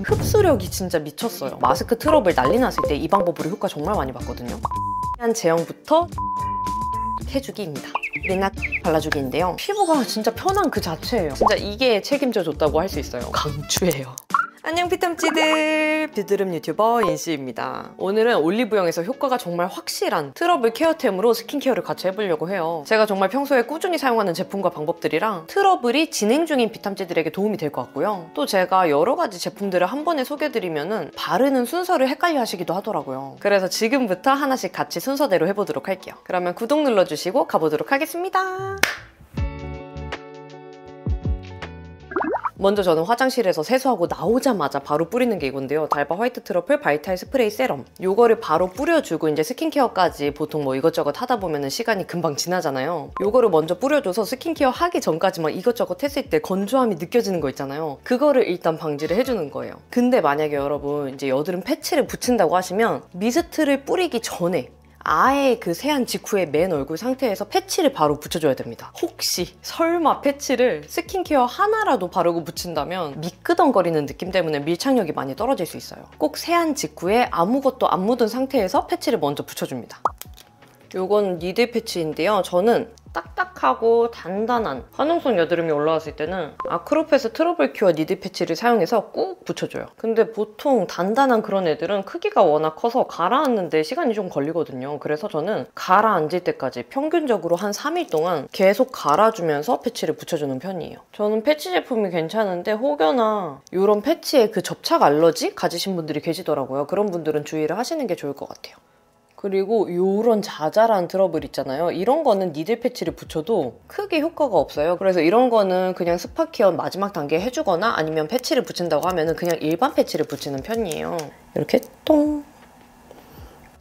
흡수력이 진짜 미쳤어요. 마스크 트러블 난리 났을 때 이 방법으로 효과 정말 많이 봤거든요. 한 제형부터 해주기입니다. 리나 발라주기인데요. 피부가 진짜 편한 그 자체예요. 진짜 이게 책임져 줬다고 할 수 있어요. 강추해요. 안녕 피탐찌들! 비드름 유튜버 인씨입니다. 오늘은 올리브영에서 효과가 정말 확실한 트러블 케어템으로 스킨케어를 같이 해보려고 해요. 제가 정말 평소에 꾸준히 사용하는 제품과 방법들이랑 트러블이 진행 중인 피탐찌들에게 도움이 될 것 같고요. 또 제가 여러 가지 제품들을 한 번에 소개해드리면은 바르는 순서를 헷갈려 하시기도 하더라고요. 그래서 지금부터 하나씩 같이 순서대로 해보도록 할게요. 그러면 구독 눌러주시고 가보도록 하겠습니다. 먼저 저는 화장실에서 세수하고 나오자마자 바로 뿌리는 게 이건데요. 달바 화이트 트러플 바이탈 스프레이 세럼. 요거를 바로 뿌려주고 이제 스킨케어까지 보통 뭐 이것저것 하다 보면 시간이 금방 지나잖아요. 요거를 먼저 뿌려줘서 스킨케어 하기 전까지 막 이것저것 했을 때 건조함이 느껴지는 거 있잖아요. 그거를 일단 방지를 해주는 거예요. 근데 만약에 여러분 이제 여드름 패치를 붙인다고 하시면 미스트를 뿌리기 전에 아예 그 세안 직후에 맨 얼굴 상태에서 패치를 바로 붙여줘야 됩니다. 혹시 설마 패치를 스킨케어 하나라도 바르고 붙인다면 미끄덩거리는 느낌 때문에 밀착력이 많이 떨어질 수 있어요. 꼭 세안 직후에 아무것도 안 묻은 상태에서 패치를 먼저 붙여줍니다. 요건 니들 패치인데요. 저는 딱딱하고 단단한 화농성 여드름이 올라왔을 때는 아크로패스 트러블 큐어 니들 패치를 사용해서 꾹 붙여줘요. 근데 보통 단단한 그런 애들은 크기가 워낙 커서 가라앉는데 시간이 좀 걸리거든요. 그래서 저는 가라앉을 때까지 평균적으로 한 3일 동안 계속 갈아주면서 패치를 붙여주는 편이에요. 저는 패치 제품이 괜찮은데 혹여나 이런 패치에 그 접착 알러지 가지신 분들이 계시더라고요. 그런 분들은 주의를 하시는 게 좋을 것 같아요. 그리고 이런 자잘한 트러블 있잖아요. 이런 거는 니들 패치를 붙여도 크게 효과가 없어요. 그래서 이런 거는 그냥 스파 케어 마지막 단계에 해주거나 아니면 패치를 붙인다고 하면 그냥 일반 패치를 붙이는 편이에요. 이렇게 똥!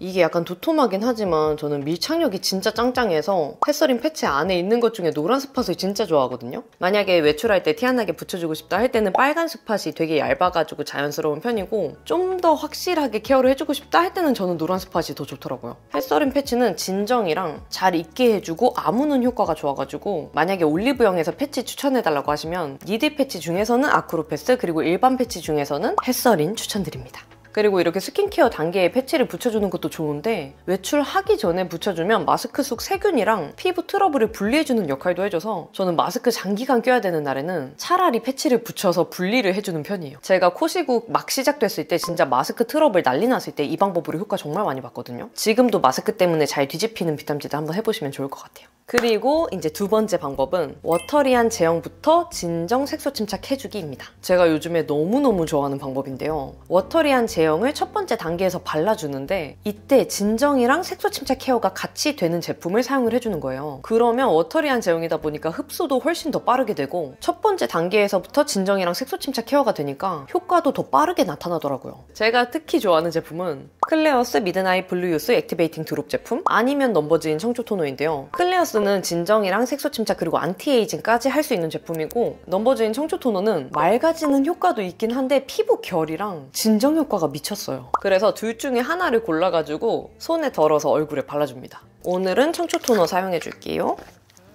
이게 약간 도톰하긴 하지만 저는 밀착력이 진짜 짱짱해서 햇서린 패치 안에 있는 것 중에 노란 스팟을 진짜 좋아하거든요. 만약에 외출할 때 티 안 나게 붙여주고 싶다 할 때는 빨간 스팟이 되게 얇아가지고 자연스러운 편이고 좀 더 확실하게 케어를 해주고 싶다 할 때는 저는 노란 스팟이 더 좋더라고요. 햇서린 패치는 진정이랑 잘 익게 해주고 아무는 효과가 좋아가지고 만약에 올리브영에서 패치 추천해달라고 하시면 니들 패치 중에서는 아크로패스 그리고 일반 패치 중에서는 햇서린 추천드립니다. 그리고 이렇게 스킨케어 단계에 패치를 붙여주는 것도 좋은데 외출하기 전에 붙여주면 마스크 속 세균이랑 피부 트러블을 분리해주는 역할도 해줘서 저는 마스크 장기간 껴야 되는 날에는 차라리 패치를 붙여서 분리를 해주는 편이에요. 제가 코시국 막 시작됐을 때 진짜 마스크 트러블 난리 났을 때 이 방법으로 효과 정말 많이 봤거든요. 지금도 마스크 때문에 잘 뒤집히는 비탐지도 한번 해보시면 좋을 것 같아요. 그리고 이제 두 번째 방법은 워터리한 제형부터 진정 색소 침착해주기입니다. 제가 요즘에 너무너무 좋아하는 방법인데요. 워터리한 제형을 첫 번째 단계에서 발라주는데 이때 진정이랑 색소 침착 케어가 같이 되는 제품을 사용을 해주는 거예요. 그러면 워터리한 제형이다 보니까 흡수도 훨씬 더 빠르게 되고 첫 번째 단계에서부터 진정이랑 색소 침착 케어가 되니까 효과도 더 빠르게 나타나더라고요. 제가 특히 좋아하는 제품은 클레어스 미드나잇 블루유스 액티베이팅 드롭 제품 아니면 넘버즈인 청초 토너인데요. 클레어스는 진정이랑 색소 침착 그리고 안티에이징까지 할 수 있는 제품이고 넘버즈인 청초 토너는 맑아지는 효과도 있긴 한데 피부 결이랑 진정 효과가 미쳤어요. 그래서 둘 중에 하나를 골라가지고 손에 덜어서 얼굴에 발라줍니다. 오늘은 청초 토너 사용해줄게요.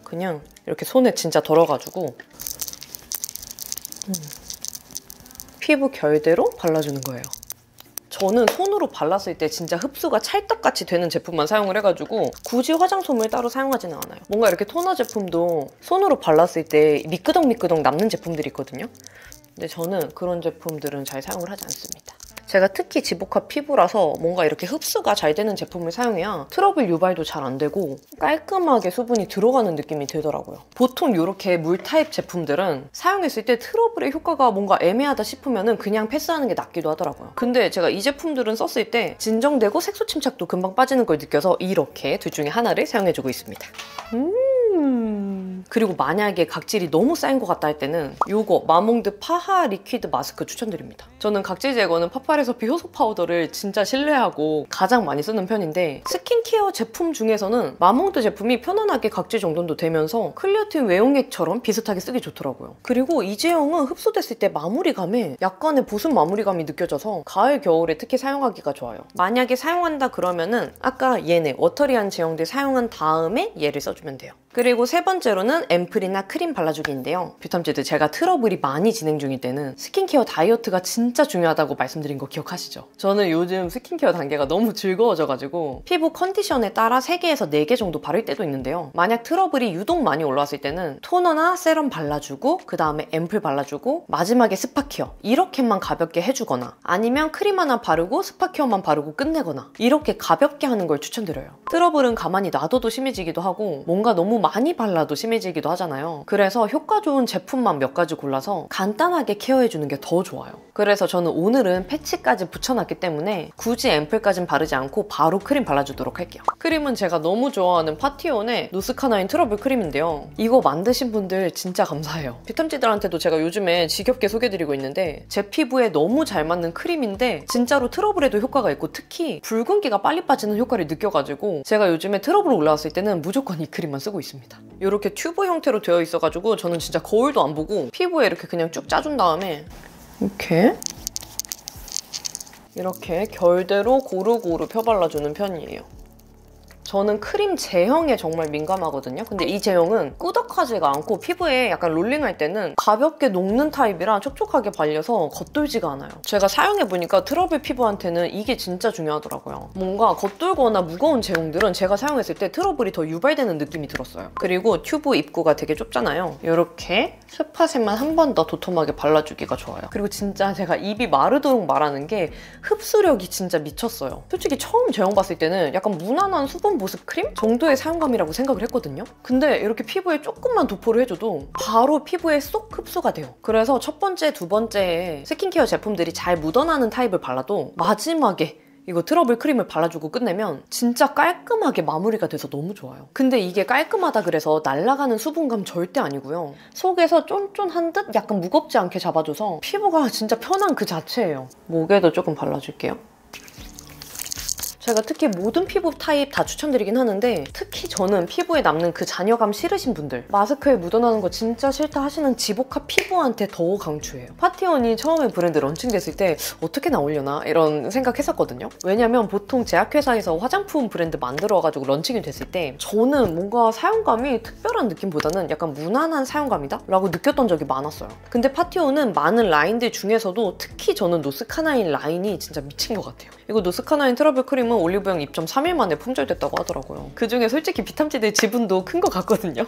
그냥 이렇게 손에 진짜 덜어가지고 피부 결대로 발라주는 거예요. 저는 손으로 발랐을 때 진짜 흡수가 찰떡같이 되는 제품만 사용을 해가지고 굳이 화장솜을 따로 사용하지는 않아요. 뭔가 이렇게 토너 제품도 손으로 발랐을 때 미끄덩미끄덩 남는 제품들이 있거든요. 근데 저는 그런 제품들은 잘 사용을 하지 않습니다. 제가 특히 지복합 피부라서 뭔가 이렇게 흡수가 잘 되는 제품을 사용해야 트러블 유발도 잘 안 되고 깔끔하게 수분이 들어가는 느낌이 들더라고요. 보통 이렇게 물 타입 제품들은 사용했을 때 트러블의 효과가 뭔가 애매하다 싶으면 그냥 패스하는 게 낫기도 하더라고요. 근데 제가 이 제품들은 썼을 때 진정되고 색소 침착도 금방 빠지는 걸 느껴서 이렇게 둘 중에 하나를 사용해주고 있습니다. 그리고 만약에 각질이 너무 쌓인 것 같다 할 때는 이거 마몽드 파하 리퀴드 마스크 추천드립니다. 저는 각질 제거는 파파레서피 효소 파우더를 진짜 신뢰하고 가장 많이 쓰는 편인데 스킨케어 제품 중에서는 마몽드 제품이 편안하게 각질 정돈도 되면서 클리어틴 외용액처럼 비슷하게 쓰기 좋더라고요. 그리고 이 제형은 흡수됐을 때 마무리감에 약간의 보습 마무리감이 느껴져서 가을, 겨울에 특히 사용하기가 좋아요. 만약에 사용한다 그러면은 아까 얘네 워터리한 제형들 사용한 다음에 얘를 써주면 돼요. 그리고 세 번째로는 앰플이나 크림 발라주기인데요. 뷰텀찌들 제가 트러블이 많이 진행 중일 때는 스킨케어 다이어트가 진짜 중요하다고 말씀드린 거 기억하시죠? 저는 요즘 스킨케어 단계가 너무 즐거워져가지고 피부 컨디션에 따라 3개에서 4개 정도 바를 때도 있는데요. 만약 트러블이 유독 많이 올라왔을 때는 토너나 세럼 발라주고 그 다음에 앰플 발라주고 마지막에 스파케어 이렇게만 가볍게 해주거나 아니면 크림 하나 바르고 스파케어만 바르고 끝내거나 이렇게 가볍게 하는 걸 추천드려요. 트러블은 가만히 놔둬도 심해지기도 하고 뭔가 너무 많이 발라도 심해지기도 하잖아요. 그래서 효과 좋은 제품만 몇 가지 골라서 간단하게 케어해주는 게 더 좋아요. 그래서 저는 오늘은 패치까지 붙여놨기 때문에 굳이 앰플까진 바르지 않고 바로 크림 발라주도록 할게요. 크림은 제가 너무 좋아하는 파티온의 노스카나인 트러블 크림인데요. 이거 만드신 분들 진짜 감사해요. 뷰텀찌들한테도 제가 요즘에 지겹게 소개드리고 있는데 제 피부에 너무 잘 맞는 크림인데 진짜로 트러블에도 효과가 있고 특히 붉은기가 빨리 빠지는 효과를 느껴가지고 제가 요즘에 트러블 올라왔을 때는 무조건 이 크림만 쓰고 있습니다. 이렇게 튜브 형태로 되어 있어가지고 저는 진짜 거울도 안 보고 피부에 이렇게 그냥 쭉 짜준 다음에 이렇게 결대로 고루고루 펴발라주는 편이에요. 저는 크림 제형에 정말 민감하거든요. 근데 이 제형은 꾸덕하지가 않고 피부에 약간 롤링할 때는 가볍게 녹는 타입이라 촉촉하게 발려서 겉돌지가 않아요. 제가 사용해보니까 트러블 피부한테는 이게 진짜 중요하더라고요. 뭔가 겉돌거나 무거운 제형들은 제가 사용했을 때 트러블이 더 유발되는 느낌이 들었어요. 그리고 튜브 입구가 되게 좁잖아요. 이렇게 스팟에만 한 번 더 도톰하게 발라주기가 좋아요. 그리고 진짜 제가 입이 마르도록 말하는 게 흡수력이 진짜 미쳤어요. 솔직히 처음 제형 봤을 때는 약간 무난한 수분 보습 크림 정도의 사용감이라고 생각을 했거든요. 근데 이렇게 피부에 조금만 도포를 해줘도 바로 피부에 쏙 흡수가 돼요. 그래서 첫 번째, 두 번째에 스킨케어 제품들이 잘 묻어나는 타입을 발라도 마지막에 이거 트러블 크림을 발라주고 끝내면 진짜 깔끔하게 마무리가 돼서 너무 좋아요. 근데 이게 깔끔하다 그래서 날아가는 수분감 절대 아니고요. 속에서 쫀쫀한 듯 약간 무겁지 않게 잡아줘서 피부가 진짜 편한 그 자체예요. 목에도 조금 발라줄게요. 제가 특히 모든 피부 타입 다 추천드리긴 하는데 특히 저는 피부에 남는 그 잔여감 싫으신 분들 마스크에 묻어나는 거 진짜 싫다 하시는 지복합 피부한테 더 강추해요. 파티온이 처음에 브랜드 런칭됐을 때 어떻게 나오려나 이런 생각했었거든요. 왜냐면 보통 제약회사에서 화장품 브랜드 만들어가지고 런칭이 됐을 때 저는 뭔가 사용감이 특별한 느낌보다는 약간 무난한 사용감이다? 라고 느꼈던 적이 많았어요. 근데 파티온은 많은 라인들 중에서도 특히 저는 노스카나인 라인이 진짜 미친 것 같아요. 이거 노스카나인 트러블 크림은 올리브영 입점 3일 만에 품절됐다고 하더라고요. 그중에 솔직히 뷰텀찌들 지분도 큰 것 같거든요.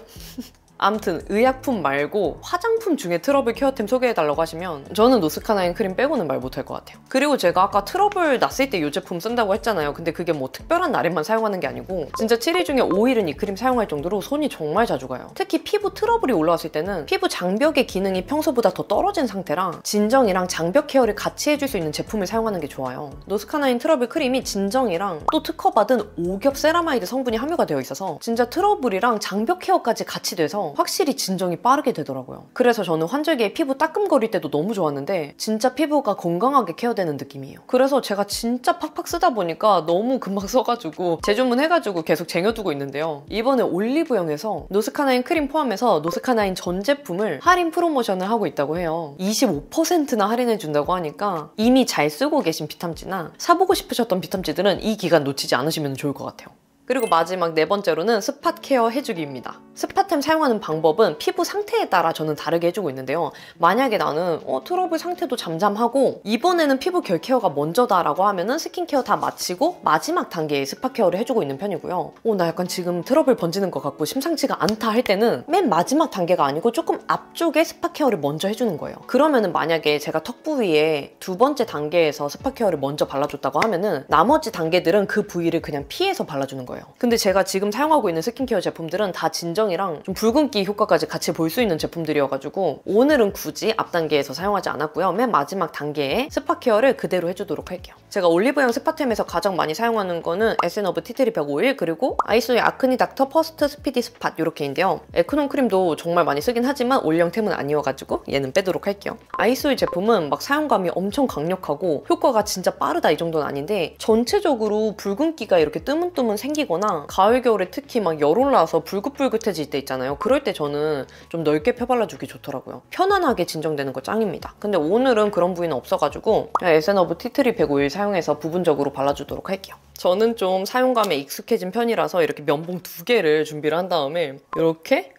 아무튼 의약품 말고 화장품 중에 트러블 케어템 소개해달라고 하시면 저는 노스카나인 크림 빼고는 말 못할 것 같아요. 그리고 제가 아까 트러블 났을 때 이 제품 쓴다고 했잖아요. 근데 그게 뭐 특별한 날에만 사용하는 게 아니고 진짜 7일 중에 5일은 이 크림 사용할 정도로 손이 정말 자주 가요. 특히 피부 트러블이 올라왔을 때는 피부 장벽의 기능이 평소보다 더 떨어진 상태라 진정이랑 장벽 케어를 같이 해줄 수 있는 제품을 사용하는 게 좋아요. 노스카나인 트러블 크림이 진정이랑 또 특허받은 5겹 세라마이드 성분이 함유가 되어 있어서 진짜 트러블이랑 장벽 케어까지 같이 돼서 확실히 진정이 빠르게 되더라고요. 그래서 저는 환절기에 피부 따끔거릴 때도 너무 좋았는데 진짜 피부가 건강하게 케어되는 느낌이에요. 그래서 제가 진짜 팍팍 쓰다 보니까 너무 금방 써가지고 재주문해가지고 계속 쟁여두고 있는데요. 이번에 올리브영에서 노스카나인 크림 포함해서 노스카나인 전 제품을 할인 프로모션을 하고 있다고 해요. 25%나 할인해준다고 하니까 이미 잘 쓰고 계신 뷰텀찌나 사보고 싶으셨던 뷰텀찌들은 이 기간 놓치지 않으시면 좋을 것 같아요. 그리고 마지막 네 번째로는 스팟 케어 해주기입니다. 스팟템 사용하는 방법은 피부 상태에 따라 저는 다르게 해주고 있는데요. 만약에 나는 트러블 상태도 잠잠하고 이번에는 피부 결 케어가 먼저다라고 하면은 스킨케어 다 마치고 마지막 단계에 스팟 케어를 해주고 있는 편이고요. 나 약간 지금 트러블 번지는 것 같고 심상치가 않다 할 때는 맨 마지막 단계가 아니고 조금 앞쪽에 스팟 케어를 먼저 해주는 거예요. 그러면은 만약에 제가 턱 부위에 두 번째 단계에서 스팟 케어를 먼저 발라줬다고 하면은 나머지 단계들은 그 부위를 그냥 피해서 발라주는 거예요. 근데 제가 지금 사용하고 있는 스킨케어 제품들은 다 진정이랑 좀 붉은기 효과까지 같이 볼 수 있는 제품들이어가지고 오늘은 굳이 앞 단계에서 사용하지 않았고요. 맨 마지막 단계에 스팟 케어를 그대로 해주도록 할게요. 제가 올리브영 스팟템에서 가장 많이 사용하는 거는 에센어브 티트리 105일 그리고 아이소의 아크니 닥터 퍼스트 스피디 스팟 이렇게인데요. 에크논 크림도 정말 많이 쓰긴 하지만 올영템은 아니어가지고 얘는 빼도록 할게요. 아이소의 제품은 막 사용감이 엄청 강력하고 효과가 진짜 빠르다 이 정도는 아닌데 전체적으로 붉은기가 이렇게 뜨문뜨문 생기고 생기거나 가을 겨울에 특히 막 열 올라와서 불긋불긋해질 때 있잖아요. 그럴 때 저는 좀 넓게 펴발라주기 좋더라고요. 편안하게 진정되는 거 짱입니다. 근데 오늘은 그런 부위는 없어가지고 그냥 에센어브 티트리 151 사용해서 부분적으로 발라주도록 할게요. 저는 좀 사용감에 익숙해진 편이라서 이렇게 면봉 2개를 준비를 한 다음에 이렇게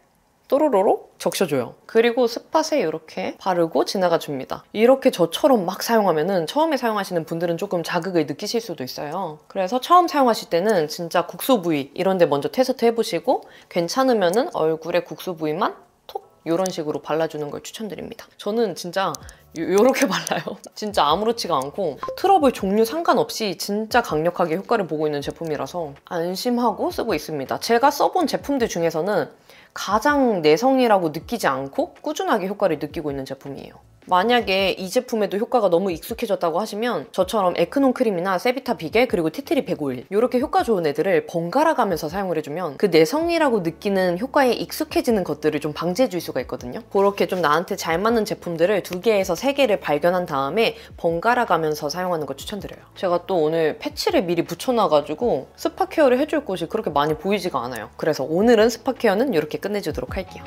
또로로로 적셔줘요. 그리고 스팟에 이렇게 바르고 지나가 줍니다. 이렇게 저처럼 막 사용하면은 처음에 사용하시는 분들은 조금 자극을 느끼실 수도 있어요. 그래서 처음 사용하실 때는 진짜 국소 부위 이런 데 먼저 테스트 해보시고 괜찮으면은 얼굴에 국소 부위만 톡 이런 식으로 발라주는 걸 추천드립니다. 저는 진짜 요렇게 발라요. 진짜 아무렇지가 않고 트러블 종류 상관없이 진짜 강력하게 효과를 보고 있는 제품이라서 안심하고 쓰고 있습니다. 제가 써본 제품들 중에서는 가장 내성이라고 느끼지 않고 꾸준하게 효과를 느끼고 있는 제품이에요. 만약에 이 제품에도 효과가 너무 익숙해졌다고 하시면 저처럼 에크논 크림이나 세비타 비게 그리고 티트리 151 이렇게 효과 좋은 애들을 번갈아 가면서 사용을 해주면 그 내성이라고 느끼는 효과에 익숙해지는 것들을 좀 방지해 줄 수가 있거든요. 그렇게 좀 나한테 잘 맞는 제품들을 2개에서 3개를 발견한 다음에 번갈아 가면서 사용하는 걸 추천드려요. 제가 또 오늘 패치를 미리 붙여놔가지고 스파 케어를 해줄 곳이 그렇게 많이 보이지가 않아요. 그래서 오늘은 스파 케어는 이렇게 끝내주도록 할게요.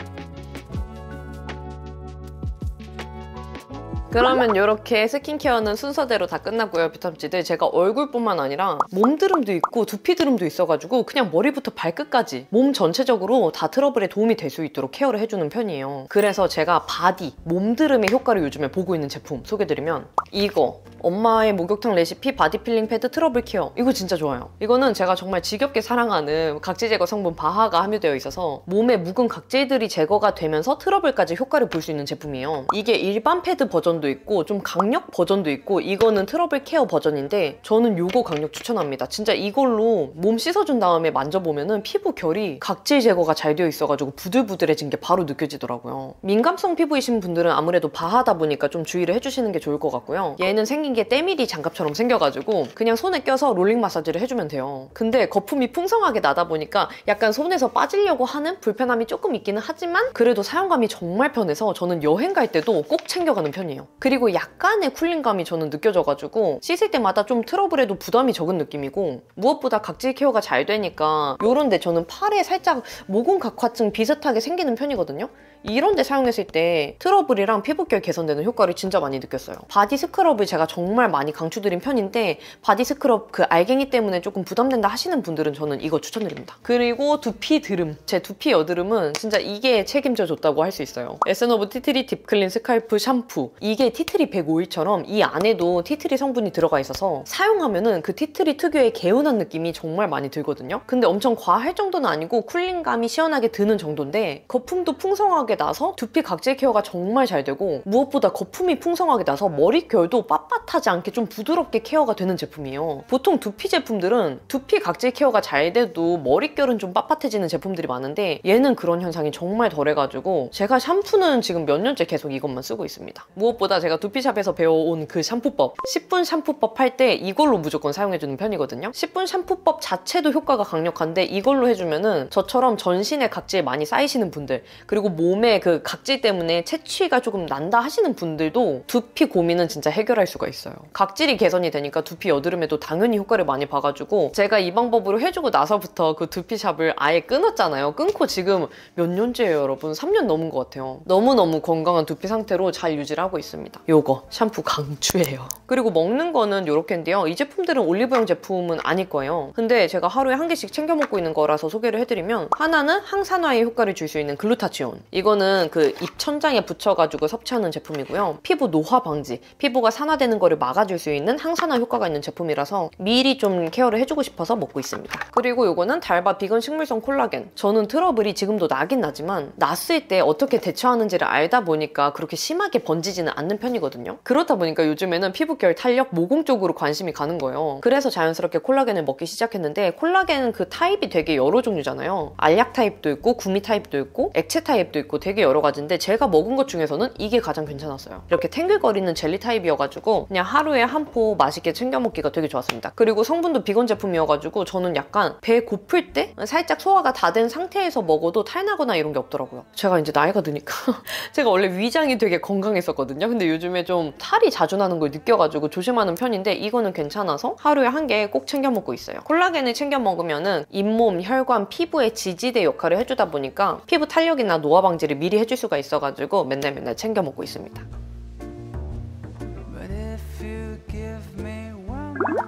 그러면 이렇게 스킨케어는 순서대로 다 끝났고요. 비타민C들 제가 얼굴뿐만 아니라 몸드름도 있고 두피드름도 있어가지고 그냥 머리부터 발끝까지 몸 전체적으로 다 트러블에 도움이 될 수 있도록 케어를 해주는 편이에요. 그래서 제가 바디, 몸드름의 효과를 요즘에 보고 있는 제품 소개드리면 이거 엄마의 목욕탕 레시피 바디 필링 패드 트러블 케어 이거 진짜 좋아요. 이거는 제가 정말 지겹게 사랑하는 각질 제거 성분 바하가 함유되어 있어서 몸에 묵은 각질들이 제거가 되면서 트러블까지 효과를 볼 수 있는 제품이에요. 이게 일반 패드 버전도 있고 좀 강력 버전도 있고 이거는 트러블 케어 버전인데 저는 이거 강력 추천합니다. 진짜 이걸로 몸 씻어준 다음에 만져보면은 피부 결이 각질 제거가 잘 되어 있어가지고 부들부들해진 게 바로 느껴지더라고요. 민감성 피부이신 분들은 아무래도 바하다 보니까 좀 주의를 해주시는 게 좋을 것 같고요. 얘는 생긴 게 때밀이 장갑처럼 생겨가지고 그냥 손에 껴서 롤링 마사지를 해주면 돼요. 근데 거품이 풍성하게 나다 보니까 약간 손에서 빠지려고 하는 불편함이 조금 있기는 하지만 그래도 사용감이 정말 편해서 저는 여행 갈 때도 꼭 챙겨가는 편이에요. 그리고 약간의 쿨링감이 저는 느껴져가지고 씻을 때마다 좀 트러블에도 부담이 적은 느낌이고 무엇보다 각질 케어가 잘 되니까 요런데 저는 팔에 살짝 모공 각화증 비슷하게 생기는 편이거든요. 이런 데 사용했을 때 트러블이랑 피부결 개선되는 효과를 진짜 많이 느꼈어요. 바디 스크럽을 제가 정말 많이 강추드린 편인데 바디 스크럽 그 알갱이 때문에 조금 부담된다 하시는 분들은 저는 이거 추천드립니다. 그리고 두피 드름, 제 두피 여드름은 진짜 이게 책임져 줬다고 할 수 있어요. 에센어브 티트리 딥클린 스칼프 샴푸 이게 티트리 151처럼 이 안에도 티트리 성분이 들어가 있어서 사용하면은 그 티트리 특유의 개운한 느낌이 정말 많이 들거든요. 근데 엄청 과할 정도는 아니고 쿨링감이 시원하게 드는 정도인데 거품도 풍성하게 나서 두피 각질 케어가 정말 잘 되고 무엇보다 거품이 풍성하게 나서 머릿결도 빳빳하지 않게 좀 부드럽게 케어가 되는 제품이에요. 보통 두피 제품들은 두피 각질 케어가 잘 돼도 머릿결은 좀 빳빳해지는 제품들이 많은데 얘는 그런 현상이 정말 덜해가지고 제가 샴푸는 지금 몇 년째 계속 이것만 쓰고 있습니다. 무엇보다 제가 두피샵에서 배워온 그 샴푸법 10분 샴푸법 할 때 이걸로 무조건 사용해주는 편이거든요. 10분 샴푸법 자체도 효과가 강력한데 이걸로 해주면은 저처럼 전신에 각질 많이 쌓이시는 분들 그리고 몸에 그 각질 때문에 채취가 조금 난다 하시는 분들도 두피 고민은 진짜 해결할 수가 있어요. 각질이 개선이 되니까 두피 여드름에도 당연히 효과를 많이 봐가지고 제가 이 방법으로 해주고 나서부터 그 두피샵을 아예 끊었잖아요. 끊고 지금 몇 년째예요 여러분? 3년 넘은 것 같아요. 너무너무 건강한 두피 상태로 잘 유지를 하고 있습니다. 요거 샴푸 강추예요. 그리고 먹는 거는 요렇게인데요. 이 제품들은 올리브영 제품은 아닐 거예요. 근데 제가 하루에 1개씩 챙겨 먹고 있는 거라서 소개를 해드리면 하나는 항산화에 효과를 줄 수 있는 글루타치온 이거는 그 입천장에 붙여가지고 섭취하는 제품이고요. 피부 노화 방지, 피부가 산화되는 거를 막아줄 수 있는 항산화 효과가 있는 제품이라서 미리 좀 케어를 해주고 싶어서 먹고 있습니다. 그리고 이거는 달바 비건 식물성 콜라겐. 저는 트러블이 지금도 나긴 나지만 났을 때 어떻게 대처하는지를 알다 보니까 그렇게 심하게 번지지는 않는 편이거든요. 그렇다 보니까 요즘에는 피부결, 탄력, 모공 쪽으로 관심이 가는 거예요. 그래서 자연스럽게 콜라겐을 먹기 시작했는데 콜라겐은 그 타입이 되게 여러 종류잖아요. 알약 타입도 있고 구미 타입도 있고 액체 타입도 있고 되게 여러 가지인데 제가 먹은 것 중에서는 이게 가장 괜찮았어요. 이렇게 탱글거리는 젤리 타입이어가지고 그냥 하루에 한 포 맛있게 챙겨 먹기가 되게 좋았습니다. 그리고 성분도 비건 제품이어가지고 저는 약간 배 고플 때 살짝 소화가 다 된 상태에서 먹어도 탈나거나 이런 게 없더라고요. 제가 이제 나이가 드니까 제가 원래 위장이 되게 건강했었거든요. 근데 요즘에 좀 탈이 자주 나는 걸 느껴가지고 조심하는 편인데 이거는 괜찮아서 하루에 한 개 꼭 챙겨 먹고 있어요. 콜라겐을 챙겨 먹으면은 잇몸, 혈관, 피부의 지지대 역할을 해주다 보니까 피부 탄력이나 노화 방지를 미리 해줄 수가 있어가지고 맨날 챙겨 먹고 있습니다.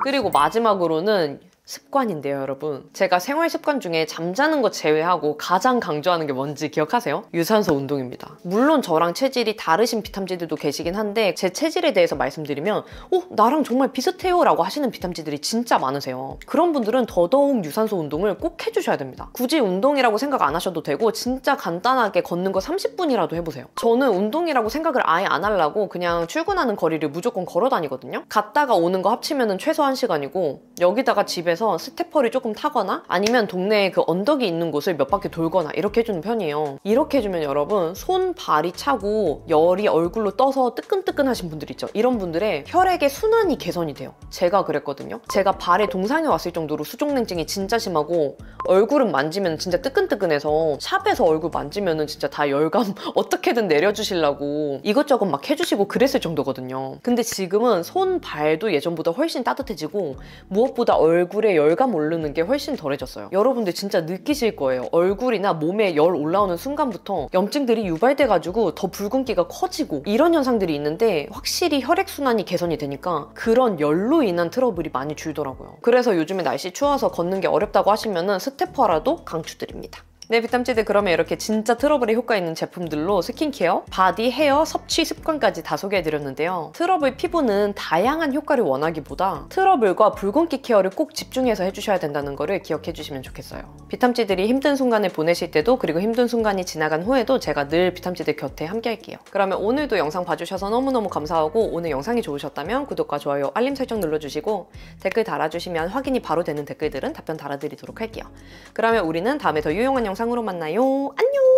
그리고 마지막으로는 습관인데요, 여러분. 제가 생활 습관 중에 잠자는 거 제외하고 가장 강조하는 게 뭔지 기억하세요? 유산소 운동입니다. 물론 저랑 체질이 다르신 비탐지들도 계시긴 한데 제 체질에 대해서 말씀드리면 나랑 정말 비슷해요 라고 하시는 비탐지들이 진짜 많으세요. 그런 분들은 더더욱 유산소 운동을 꼭 해주셔야 됩니다. 굳이 운동이라고 생각 안 하셔도 되고 진짜 간단하게 걷는 거 30분이라도 해보세요. 저는 운동이라고 생각을 아예 안 하려고 그냥 출근하는 거리를 무조건 걸어 다니거든요. 갔다가 오는 거 합치면 최소 1시간이고 여기다가 집에서 스테퍼를 조금 타거나 아니면 동네에 그 언덕이 있는 곳을 몇 바퀴 돌거나 이렇게 해주는 편이에요. 이렇게 해주면 여러분 손, 발이 차고 열이 얼굴로 떠서 뜨끈뜨끈하신 분들 있죠. 이런 분들의 혈액의 순환이 개선이 돼요. 제가 그랬거든요. 제가 발에 동상이 왔을 정도로 수족냉증이 진짜 심하고 얼굴은 만지면 진짜 뜨끈뜨끈해서 샵에서 얼굴 만지면 진짜 다 열감 어떻게든 내려주시려고 이것저것 막 해주시고 그랬을 정도거든요. 근데 지금은 손, 발도 예전보다 훨씬 따뜻해지고 무엇보다 얼굴에 열감 오르는 게 훨씬 덜해졌어요. 여러분들 진짜 느끼실 거예요. 얼굴이나 몸에 열 올라오는 순간부터 염증들이 유발돼가지고 더 붉은기가 커지고 이런 현상들이 있는데 확실히 혈액순환이 개선이 되니까 그런 열로 인한 트러블이 많이 줄더라고요. 그래서 요즘에 날씨 추워서 걷는 게 어렵다고 하시면은 스테퍼라도 강추드립니다. 네, 비탐지들 그러면 이렇게 진짜 트러블에 효과 있는 제품들로 스킨케어, 바디, 헤어, 섭취 습관까지 다 소개해드렸는데요. 트러블 피부는 다양한 효과를 원하기보다 트러블과 붉은기 케어를 꼭 집중해서 해주셔야 된다는 거를 기억해주시면 좋겠어요. 비탐지들이 힘든 순간을 보내실 때도 그리고 힘든 순간이 지나간 후에도 제가 늘 비탐지들 곁에 함께 할게요. 그러면 오늘도 영상 봐주셔서 너무너무 감사하고 오늘 영상이 좋으셨다면 구독과 좋아요, 알림 설정 눌러주시고 댓글 달아주시면 확인이 바로 되는 댓글들은 답변 달아드리도록 할게요. 그러면 우리는 다음에 더 유용한 영상으로 만나요. 안녕!